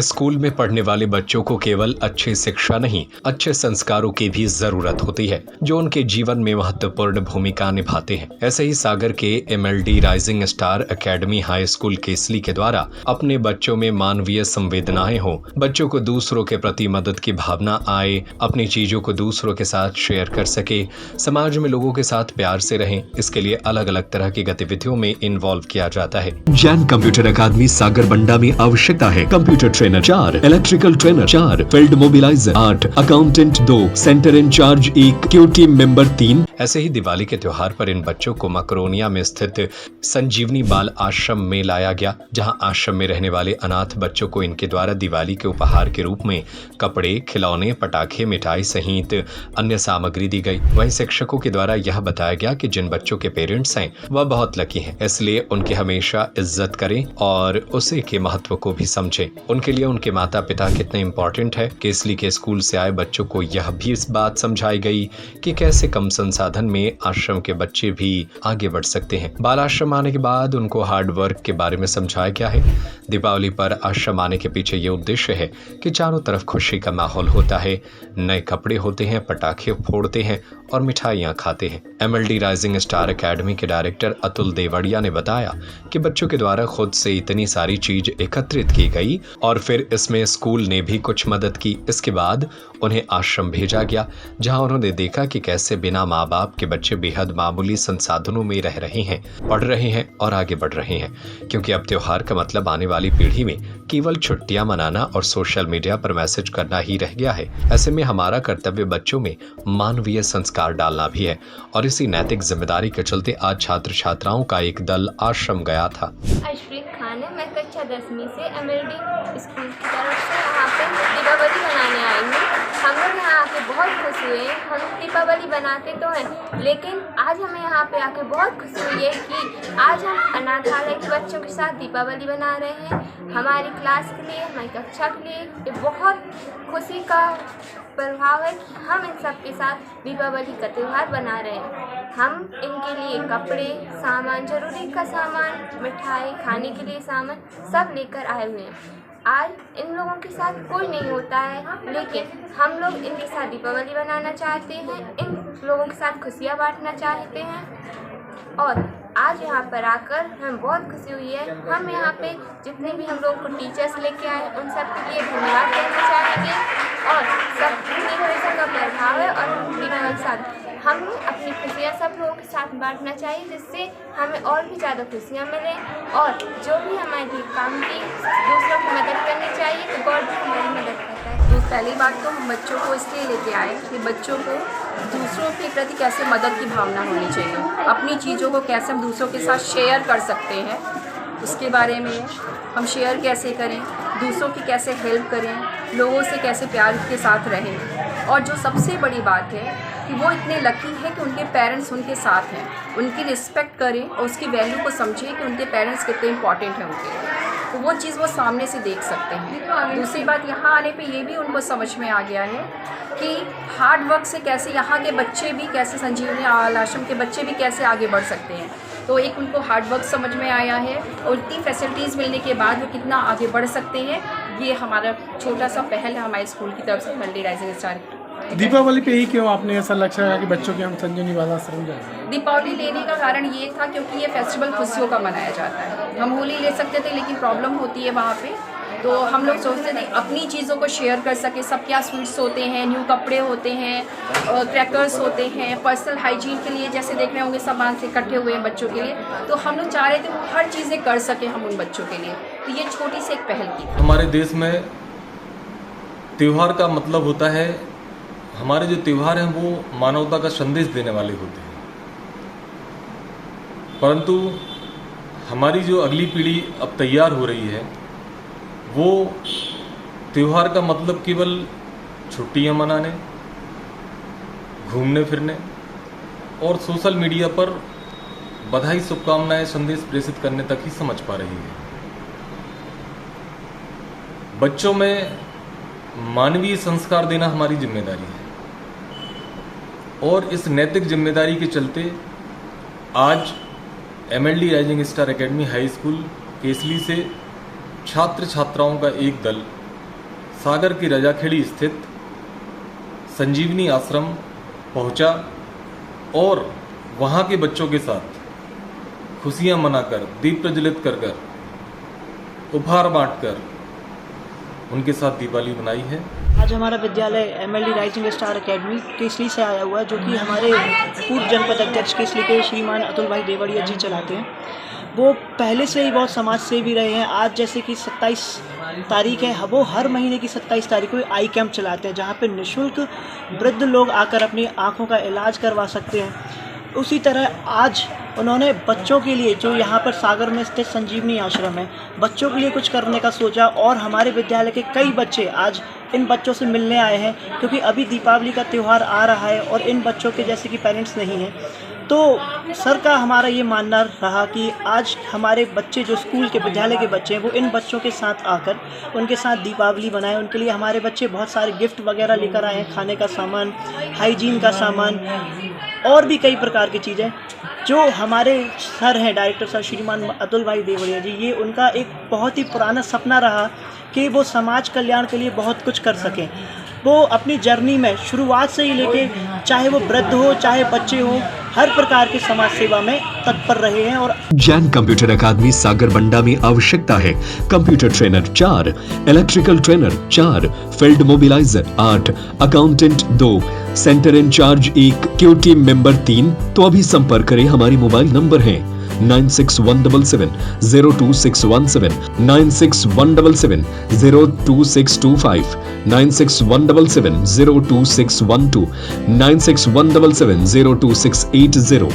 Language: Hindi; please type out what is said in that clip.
स्कूल में पढ़ने वाले बच्चों को केवल अच्छी शिक्षा नहीं, अच्छे संस्कारों की भी जरूरत होती है जो उनके जीवन में महत्वपूर्ण भूमिका निभाते हैं। ऐसे ही सागर के MLD rising star academy high school केसली के द्वारा अपने बच्चों में मानवीय संवेदनाएं हो, बच्चों को दूसरों के प्रति मदद की भावना आए, अपनी चीजों को दूसरों के साथ शेयर कर सके, समाज में लोगों के साथ प्यार से रहें, इसके लिए अलग अलग तरह की गतिविधियों में इन्वॉल्व किया जाता है। जैन कंप्यूटर अकादमी सागर बंडा में आवश्यकता है computer trainer 4, electrical trainer 4, field mobiliser 8, accountant 2, centre in charge 1, Q team member 3। ऐसे ही दिवाली के त्योहार पर इन बच्चों को मकरोनिया में स्थित संजीवनी बाल आश्रम में लाया गया, जहां आश्रम में रहने वाले अनाथ बच्चों को इनके द्वारा दिवाली के उपहार के रूप में कपड़े, खिलौने, पटाखे, मिठाई सहित अन्य सामग्री दी गई। वहीं शिक्षकों के द्वारा यह बताया गया कि जिन बच्चों के पेरेंट्स हैं वह बहुत लकी हैं, इसलिए उनकी हमेशा इज्जत करें और उसी के महत्व को भी समझें। उनके लिए उनके माता पिता कितने इम्पोर्टेंट है। केसली के स्कूल से आए बच्चों को यह भी इस बात समझाई गई कि कैसे कम संसाधन में आश्रम के बच्चे भी आगे बढ़ सकते हैं। बाल आश्रम आने के बाद उनको हार्ड वर्क के बारे में समझाया गया है। दीपावली पर आश्रम आने के पीछे ये उद्देश्य है कि चारों तरफ खुशी का माहौल होता है, नए कपड़े होते हैं, पटाखे फोड़ते हैं और मिठाइयाँ खाते हैं। MLD राइजिंग स्टार एकेडमी के डायरेक्टर अतुल देवड़िया ने बताया कि बच्चों के द्वारा खुद से इतनी सारी चीज एकत्रित की गई और फिर इसमें स्कूल ने भी कुछ मदद की। इसके बाद उन्हें आश्रम भेजा गया, जहां उन्होंने देखा कि कैसे बिना माँ बाप के बच्चे बेहद मामूली संसाधनों में रह रहे हैं, पढ़ रहे हैं और आगे बढ़ रहे हैं। क्योंकि अब त्योहार का मतलब आने वाली पीढ़ी में केवल छुट्टियां मनाना और सोशल मीडिया पर मैसेज करना ही रह गया है। ऐसे में हमारा कर्तव्य बच्चों में मानवीय संस्कार डालना भी है और इसी नैतिक जिम्मेदारी के चलते आज छात्र छात्राओं का एक दल आश्रम गया था। अशफीक खान है, मैं कक्षा 10वीं से MLD स्कूल की तरफ से यहाँ पे दीपावली मनाने आई हूँ। हम लोग यहाँ आके बहुत खुश हुए हैं। हम दीपावली बनाते तो हैं, लेकिन आज हमें यहाँ पे आके बहुत खुशी हुई है कि आज हम अनाथालय के बच्चों के साथ दीपावली बना रहे हैं। हमारी क्लास के लिए, हमारी कक्षा के लिए ये बहुत खुशी का प्रभाव है कि हम इन सब के साथ दीपावली का त्यौहार बना रहे हैं। हम इनके लिए कपड़े, सामान, जरूरी का सामान, मिठाई, खाने के लिए सामान सब लेकर आए हुए हैं। आज इन लोगों के साथ कोई नहीं होता है, लेकिन हम लोग इनके साथ दीपावली बनाना चाहते हैं, इन लोगों के साथ खुशियाँ बांटना चाहते हैं और आज यहाँ पर आकर हमें बहुत खुशी हुई है। हम यहाँ पे जितने भी हम लोग को टीचर्स लेके आए उन सब के लिए धन्यवाद कहना चाहेंगे और सब हमेशा का प्रभाव है और दीपावली के साथ हम अपनी खुशियाँ सब लोगों के साथ बांटना चाहिए, जिससे हमें और भी ज़्यादा खुशियाँ मिलें और जो भी हमारे काम की दूसरों की मदद करनी चाहिए तो गॉड भी हमारी मदद करता है। तो पहली बात तो हम बच्चों को इसलिए लेके आए कि बच्चों को दूसरों के प्रति कैसे मदद की भावना होनी चाहिए, अपनी चीज़ों को कैसे हम दूसरों के साथ शेयर कर सकते हैं, उसके बारे में हम शेयर कैसे करें, दूसरों की कैसे हेल्प करें, लोगों से कैसे प्यार के साथ रहें। और जो सबसे बड़ी बात है कि वो इतने लकी है कि उनके पेरेंट्स उनके साथ हैं, उनकी रिस्पेक्ट करें और उसकी वैल्यू को समझें कि उनके पेरेंट्स कितने इंपॉर्टेंट हैं उनके, तो वो चीज़ वो सामने से देख सकते हैं। दूसरी बात, यहाँ आने पे ये भी उनको समझ में आ गया है कि हार्ड वर्क से कैसे यहाँ के बच्चे भी, कैसे संजीवनी आश्रम के बच्चे भी कैसे आगे बढ़ सकते हैं। तो एक उनको हार्ड वर्क समझ में आया है और इतनी फैसिलिटीज़ मिलने के बाद वो कितना आगे बढ़ सकते हैं, ये हमारा छोटा सा पहल है हमारे स्कूल की तरफ से MLD राइजिंग स्टार। दीपावली पे ही क्यों आपने ऐसा लक्ष्य रखा कि बच्चों के हम संजीवनी बाल आश्रम जाएं? दीपावली लेने का कारण ये था क्योंकि ये फेस्टिवल खुशियों का मनाया जाता है। हम होली ले सकते थे लेकिन प्रॉब्लम होती है वहाँ पे, तो हम लोग सोचते थे अपनी चीज़ों को शेयर कर सके। सब क्या स्वीट्स होते हैं, न्यू कपड़े होते हैं, क्रैकर्स होते हैं, पर्सनल हाइजीन के लिए जैसे देख रहे होंगे सामान से इकट्ठे हुए हैं बच्चों के लिए, तो हम लोग चाह रहे थे वो हर चीज़ें कर सके हम उन बच्चों के लिए। तो ये छोटी सी एक पहल की। हमारे देश में त्यौहार का मतलब होता है, हमारे जो त्यौहार हैं वो मानवता का संदेश देने वाले होते हैं, परंतु हमारी जो अगली पीढ़ी अब तैयार हो रही है वो त्यौहार का मतलब केवल छुट्टियां मनाने, घूमने फिरने और सोशल मीडिया पर बधाई, शुभकामनाएं, संदेश प्रेषित करने तक ही समझ पा रही है। बच्चों में मानवीय संस्कार देना हमारी जिम्मेदारी है और इस नैतिक जिम्मेदारी के चलते आज MLD rising star academy high school केसली से छात्र छात्राओं का एक दल सागर की रजाखेड़ी स्थित संजीवनी आश्रम पहुंचा और वहां के बच्चों के साथ खुशियां मनाकर, दीप प्रज्वलित कर कर, उपहार बांटकर उनके साथ दिवाली मनाई है। आज हमारा विद्यालय MLD राइजिंग स्टार एकेडमी केसली से आया हुआ है, जो कि हमारे पूर्व जनपद अध्यक्ष केसली के श्रीमान अतुल भाई देवड़िया जी चलाते हैं। वो पहले से ही बहुत समाज सेवी रहे हैं। आज जैसे कि 27 तारीख है, वो हर महीने की 27 तारीख को आई कैंप चलाते हैं, जहाँ पे निःशुल्क वृद्ध लोग आकर अपनी आँखों का इलाज करवा सकते हैं। उसी तरह आज उन्होंने बच्चों के लिए, जो यहाँ पर सागर में स्थित संजीवनी आश्रम है, बच्चों के लिए कुछ करने का सोचा और हमारे विद्यालय के कई बच्चे आज इन बच्चों से मिलने आए हैं, क्योंकि अभी दीपावली का त्यौहार आ रहा है और इन बच्चों के जैसे कि पेरेंट्स नहीं हैं। तो सर का हमारा ये मानना रहा कि आज हमारे बच्चे, जो स्कूल के विद्यालय के बच्चे हैं, वो इन बच्चों के साथ आकर उनके साथ दीपावली बनाएं। उनके लिए हमारे बच्चे बहुत सारे गिफ्ट वगैरह लेकर आए हैं, खाने का सामान, हाइजीन का सामान और भी कई प्रकार की चीज़ें। जो हमारे सर हैं, डायरेक्टर सर श्रीमान अतुल भाई देवड़िया जी, ये उनका एक बहुत ही पुराना सपना रहा कि वो समाज कल्याण के लिए बहुत कुछ कर सकें। वो अपनी जर्नी में शुरुआत से ही लेके, चाहे वो वृद्ध हो चाहे बच्चे हो, हर प्रकार की समाज सेवा में तत्पर रहे हैं। और जैन कंप्यूटर अकादमी सागर बंडा में आवश्यकता है computer trainer 4, electrical trainer 4, field mobiliser 8, accountant 2, centre in charge 1, QT member 3। तो अभी संपर्क करें, हमारी मोबाइल नंबर है 9617702617, 9617702625, 9617702612, 9617702680।